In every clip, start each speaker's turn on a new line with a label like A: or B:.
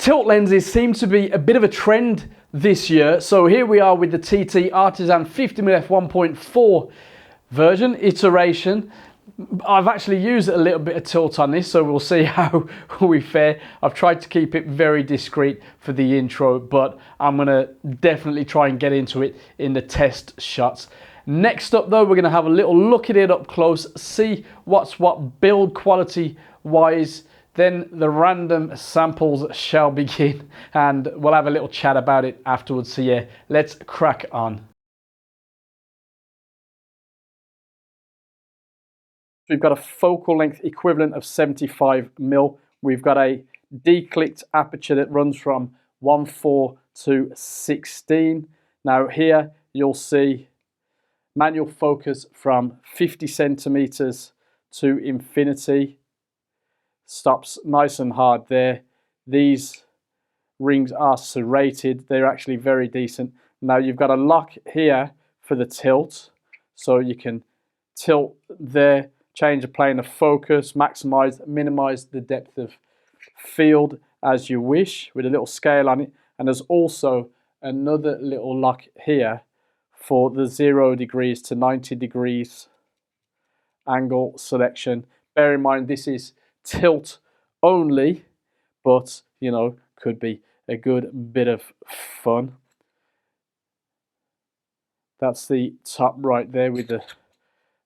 A: Tilt lenses seem to be a bit of a trend this year. So here we are with the TTArtisan 50mm f1.4 version, iteration. I've actually used a little bit of tilt on this, so we'll see how we fare. I've tried to keep it very discreet for the intro, but I'm gonna definitely try and get into it in the test shots. Next up though, we're gonna have a little look at it up close, see what's what build quality wise. Then the random samples shall begin, and we'll have a little chat about it afterwards. So yeah, let's crack on. We've got a focal length equivalent of 75mm. We've got a declicked aperture that runs from 1.4 to 16. Now here you'll see manual focus from 50 centimeters to infinity. Stops nice and hard there. These rings are serrated. They're actually very decent. Now you've got a lock here for the tilt, so you can tilt there, change the plane of focus, maximize, minimize the depth of field as you wish with a little scale on it. And there's also another little lock here for the 0 degrees to 90 degrees angle selection. Bear in mind this is tilt only, but you know, could be a good bit of fun. That's the top right there with the,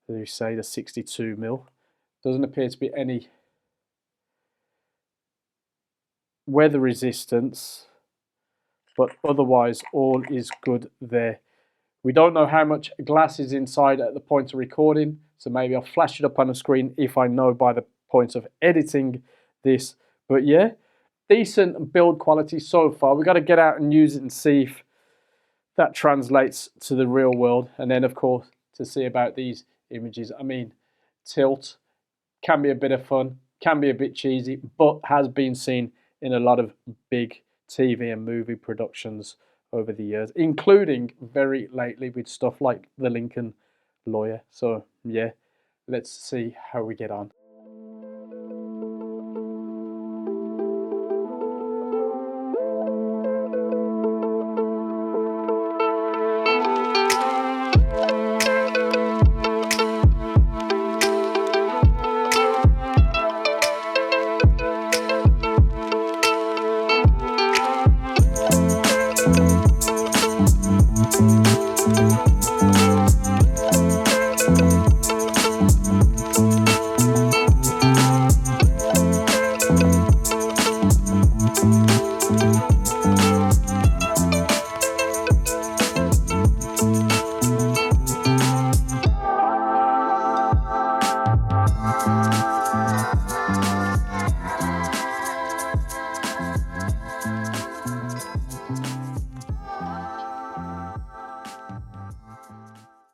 A: as you say, the 62mm. Doesn't appear to be any weather resistance, but otherwise all is good there. We don't know how much glass is inside at the point of recording, so maybe I'll flash it up on the screen if I know by the point of editing this. But yeah, decent build quality so far. We've got to get out and use it and see if that translates to the real world, and then of course to see about these images. I mean, tilt can be a bit of fun, can be a bit cheesy, but has been seen in a lot of big TV and movie productions over the years, including very lately with stuff like The Lincoln Lawyer. So yeah, let's see how we get on.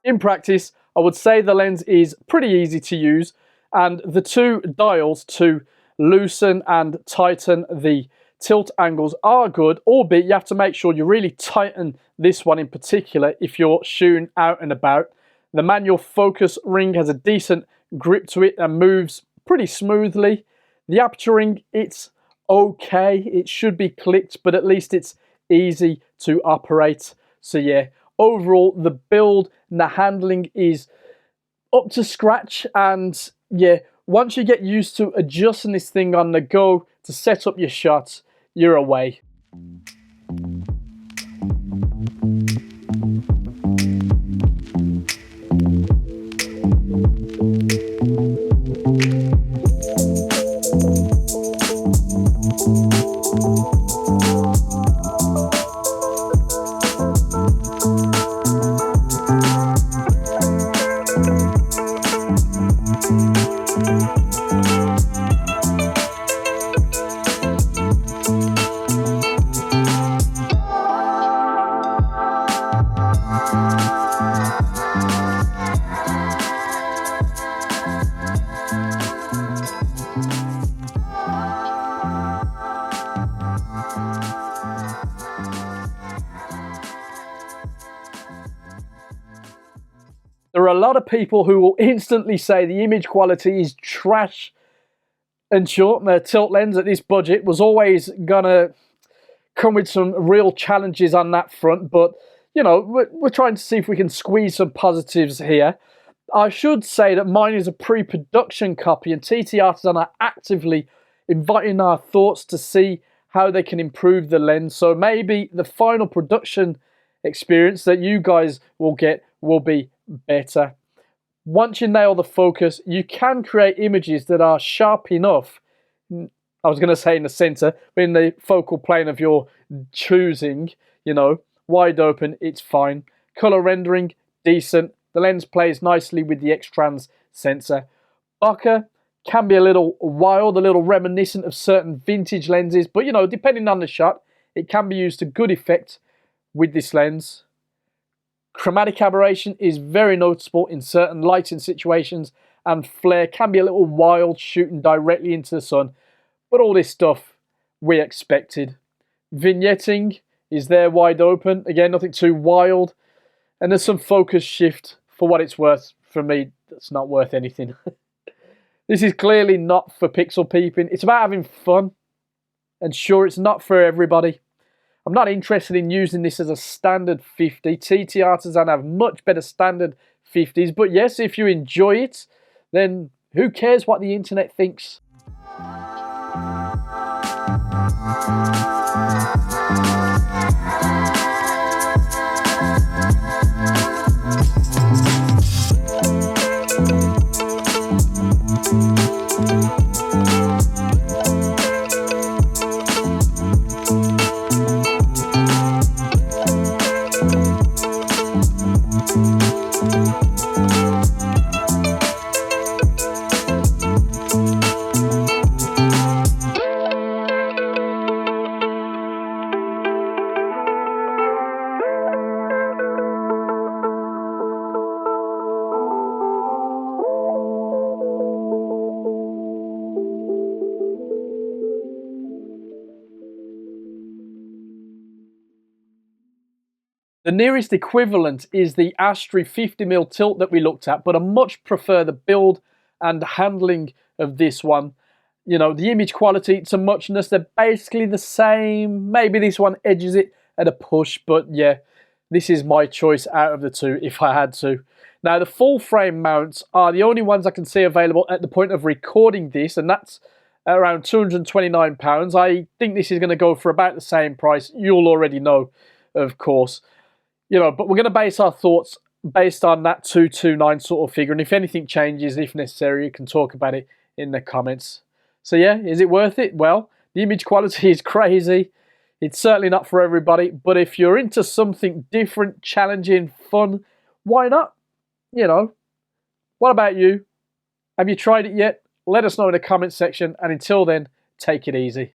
A: In practice, I would say the lens is pretty easy to use, and the two dials to loosen and tighten the tilt angles are good, albeit you have to make sure you really tighten this one in particular if you're shooting out and about. The manual focus ring has a decent grip to it and moves pretty smoothly. The aperture ring, it's okay. It should be clicked, but at least it's easy to operate. So yeah, overall the build and the handling is up to scratch, and yeah, once you get used to adjusting this thing on the go to set up your shots, you're away. There are a lot of people who will instantly say the image quality is trash, and sure, the tilt lens at this budget was always gonna come with some real challenges on that front, but you know, we're trying to see if we can squeeze some positives here. I should say that mine is a pre-production copy, and TTArtisan are actively inviting our thoughts to see how they can improve the lens. So maybe the final production experience that you guys will get will be better. Once you nail the focus, you can create images that are sharp enough, I was going to say in the center, but in the focal plane of your choosing, you know, wide open, it's fine. Color rendering, decent. The lens plays nicely with the X-Trans sensor. Bokeh can be a little wild, a little reminiscent of certain vintage lenses, but you know, depending on the shot, it can be used to good effect with this lens. Chromatic aberration is very noticeable in certain lighting situations, and flare can be a little wild shooting directly into the sun, but all this stuff we expected. Vignetting is there wide open, again nothing too wild, and there's some focus shift. For what it's worth, for me, that's not worth anything. This is clearly not for pixel peeping. It's about having fun, and sure, it's not for everybody. I'm not interested in using this as a standard 50. TTArtisan have much better standard 50s, but yes, if you enjoy it, then who cares what the internet thinks? The nearest equivalent is the Astri 50mm tilt that we looked at, but I much prefer the build and handling of this one. You know, the image quality, it's a muchness. They're basically the same. Maybe this one edges it at a push, but yeah, this is my choice out of the two if I had to. Now, the full frame mounts are the only ones I can see available at the point of recording this, and that's around £229. I think this is going to go for about the same price. You'll already know, of course. You know, but we're going to base our thoughts based on that 229 sort of figure. And if anything changes, if necessary, you can talk about it in the comments. So yeah, is it worth it? Well, the image quality is crazy. It's certainly not for everybody. But if you're into something different, challenging, fun, why not? You know, what about you? Have you tried it yet? Let us know in the comment section. And until then, take it easy.